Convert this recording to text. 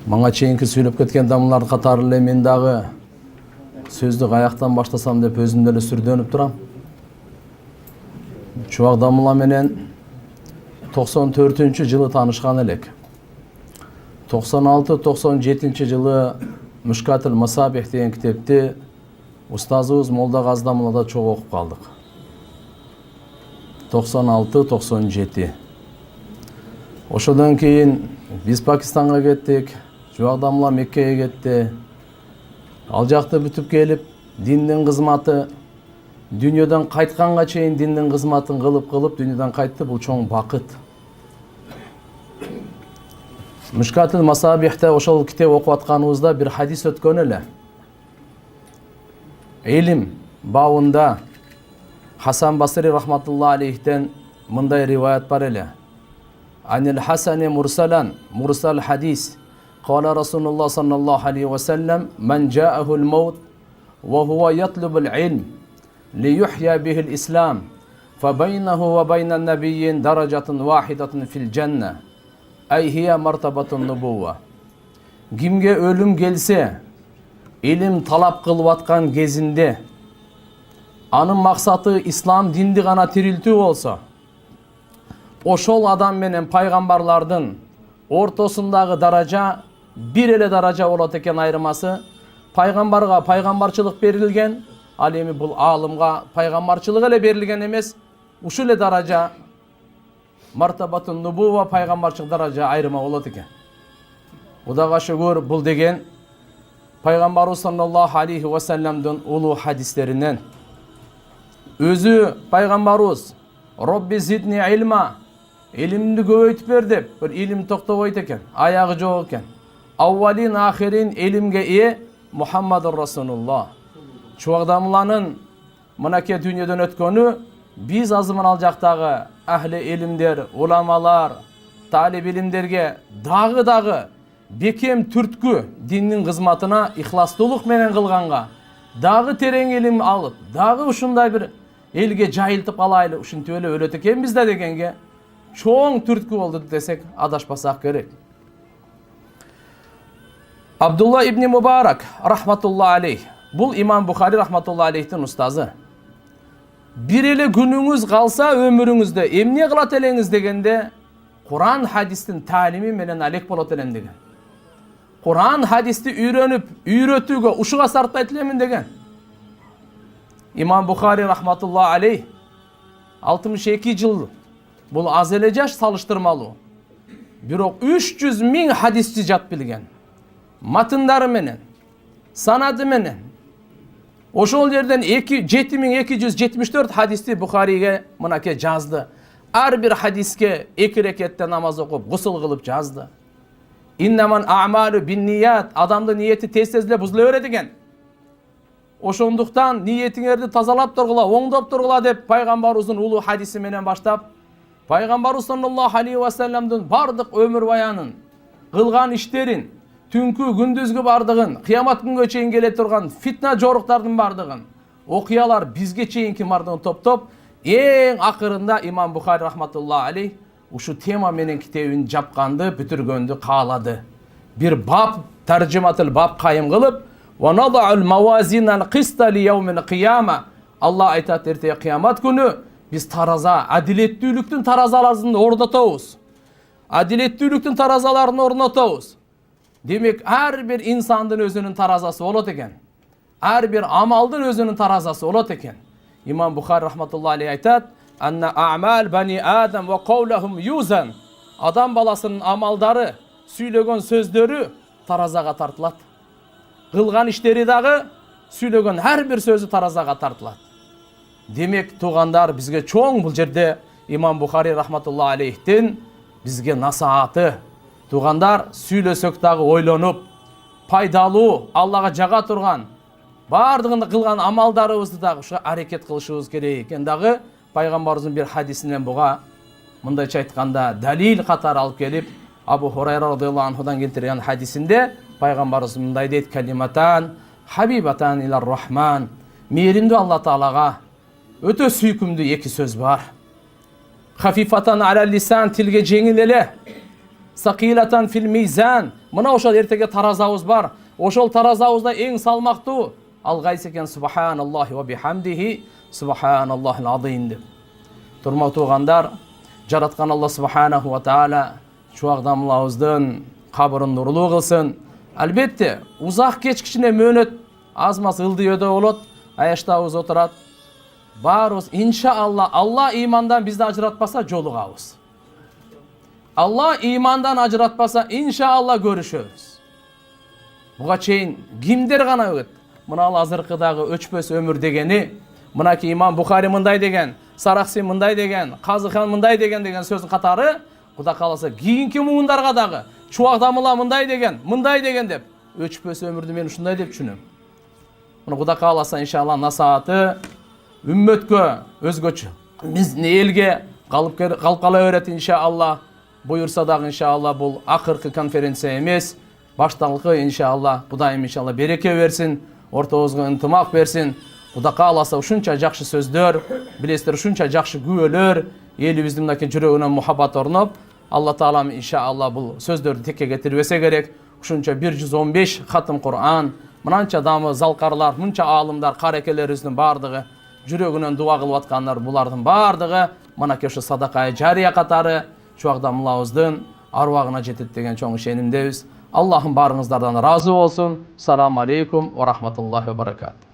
Маңа чейинки сүйлөп кеткен дамылар катары эле мен дагы сөздү каяктан баштасам деп өзүм деле сүрдөнүп турам. Чубак дамыла менен 94-жылы таанышкан элек. 96-97 жылы Мушкатул Масабих деген китепти устазыбыз Молда Газы дамылада чогуу окуп калдык. 96-97. Ошодон кийин биз Пакистанга кеттик. Чубак дамыла Меккеге кетти. Ал жакта бүтүп келип, диндин кызматы, дүйнөдөн кайтканга чейин диндин кызматын кылып дүйнөдөн кайтты. Бул чоң бакыт. Мушкатул Масабихте ошол китеп окуп атканыбызда бир хадис өткөн эле. Илим бабында Хасан Басри рахматулла алейхтен мындай риваят бар эле. Анил Хасани мурсалан, мурсал хадис. Кала Расулуллах саллаллаху алейхи ва саллям, "Ман джаахул маут ва хува ятлубул илм лиюхья бихил ислам, фа байнаху ва байнан набийин даражатун вахидатун фил джанна, ай хия мартабатун нубува." Кимге өлүм келсе, илим талап кылып аткан кезинде, анын максаты ислам динди гана тирилтүү болсо, ошол адам менен пайгамбарлардын ортосундагы даража бир эле даража болот экен. Айырмасы пайгамбарга пайгамбарчылык берилген, ал эми бул аалымга пайгамбарчылык эле берилген эмес. Ушул эле даража мартабатун нубува, пайгамбарчылык даража айырма болот экен. Кудайга шүгүр, бул деген пайгамбарыбыз саллаллаху алейхи ва салламдын улуу хадистеринен. Өзү пайгамбарыбыз Робби зидни илма, илимди көбөйтүп бер деп, бир илим токтобойт экен, аягы жок экен. Аввалин ахирин илимге ээ Мухаммадур Расулуллах. Чубак дамыланын мынакей дүйнөдөн өткөнү, биз азыр ал жактагы ахли илимдер, уламалар, талиб илимдерге дагы бекем түрткү диндин кызматына ихластуулук менен кылганга, дагы терең илим алып, дагы ушундай бир элге жайылтып алайлы, ушинтип эле өлөт экенбиз да дегенге чоң түрткү болду десек адашпасак керек. Абдулла ибн Мубарак рахматулла алейх, бул имам Бухари рахматулла алейхтин устазы. Бир эле күнүңүз калса өмүрүңүздө эмне кылат элеңиз дегенде, Куран хадистин таалими менен алек болот элем деген. Куран хадисти үйрөтүүгө ушуга сарптайт элемин деген. Имам Бухари рахматулла алейх 62 жыл, бул аз эле жаш салыштырмалуу. Бирок 300 миң хадисти жат билген. Матындары менен, санады менен. Ошол жерден 7274 хадисти Бухариге мынакей жазды. Ар бир хадиске 2 рекетте намаз окуп, гусул кылып жазды. Иннаман а'малу бинният, адамдын ниети тез-тез эле бузула берет экен. Ошондуктан ниетиңерди тазалап тургула, оңдоп тургула деп пайгамбарыбыздын улуу хадиси менен баштап, пайгамбарыбыз саллаллаху алейхи ва салламдын бардык өмүр баянын, кылган иштерин, түнкү күндүзгү бардыгын, кыямат күнгө чейин келе турган фитна жоруктардын бардыгын, окуялар бизге чейинки бардыгын топтоп, эң акырында имам Бухари рахматулла алейх ушу тема менен китебин жапканды, бүтүргөндү каалады. Бир бап, таржиматыл бап кайым кылып, "Ва надa'ul mawazin al-qista li yawm al-qiyama." Алла айтат, эртең кыямат күнү биз тараза, адилеттүүлүктүн таразаларын орнотобуз. Адилеттүүлүктүн таразаларын орнотобуз. Демек, ар бир инсандын өзүнүн таразасы болот экен. Ар бир амалдын өзүнүн таразасы болот экен. Имам Бухари рахматулла алейхи айтат, "Анна а'мал бани Адам ва qawluhum yuzan." Адам баласынын амалдары, сүйлөгөн сөздөрү таразага тартылат. Кылган иштери дагы, сүйлөгөн ар бир сөзү таразага тартылат. Демек, туугандар, бизге чоң бул жерде имам Бухари рахматулла алейхтин бизге насааты. Туугандар, сүйлөсөк дагы ойлонуп, пайдалуу, Аллага жага турган, бардыгын кылган амалдарыбызды дагы ушу аракет кылышыбыз керек экен. Дагы пайгамбарыбыздын бир хадисинен буга мындайча айтканда далил катары алып келип, Абу Хурайра радыйаллаху анхудан келтирген хадисинде пайгамбарыбыз мындай дейт: "Калиматан хабибатан илар рахман." Мээримдүү Алла Таалага өтө сүйкүмдүү эки сөз бар. Хафифатан аля лисан, тилге жеңил эле. Сакилатан фил мизан, мына ошол эртеге таразабыз бар. Ошол таразабызда эң салмактуу ал кайсы экен? Субханаллахи ва бихамдихи субханаллахил азим деп. Турмактуу туугандар, жараткан Алла субханаху ва таала чубагдамлабыздын кабырын нурлуу кылсын. Албетте, узак кечкичине мөөнөт аз-маз ылдыйөдө болот, аяштабыз отурат. Баарыбыз иншаалла Алла имандан бизди ажыратпаса жолугабыз. Алла имандан ажыратпаса иншаалла көрүшөбүз. Буга чейин кимдер гана өгөт? Мына азыркыдагы өчпөс өмүр дегени, мынаки имам Бухари мындай деген, Сарахси мындай деген, Казыхан мындай деген сөздүн катары, Кудай кааласа кийинки муундарга дагы чубагдамыла мындай деген деп өчпөс өмүрдү мен ушундай деп түшүнөм. Мына Кудай кааласа иншалла насааты үммөткө өзгөчө биздин элге калып кала берет иншалла. Буюрса дагы иншалла бул акыркы конференция эмес, башталгы иншалла. Кудайым иншалла береке берсин, ортобузга ынтымак берсин. Кудай кааласа ушунча жакшы сөздөр, билесиздер, ушунча жакшы күбөлөр элибиздин мынакей жүрөгүнө мухаббат орноп, Алла таалам иншалла бул сөздөрдү текке кетирбесе керек. Ушунча 115 хатым Кур'ан, мынанча дамы залкарлар, мынча аалымдар, карекелерибиздин бардыгы жүрөгүнөн дуа кылып аткандар, булардын бардыгы мынакей ушу садака жария катары чубагдамлабыздын арбагына жетет деген чоң ишенимдебиз. Аллахым барыңыздардан разы болсун. Салам алейкум ва рахматуллахи ва баракатух.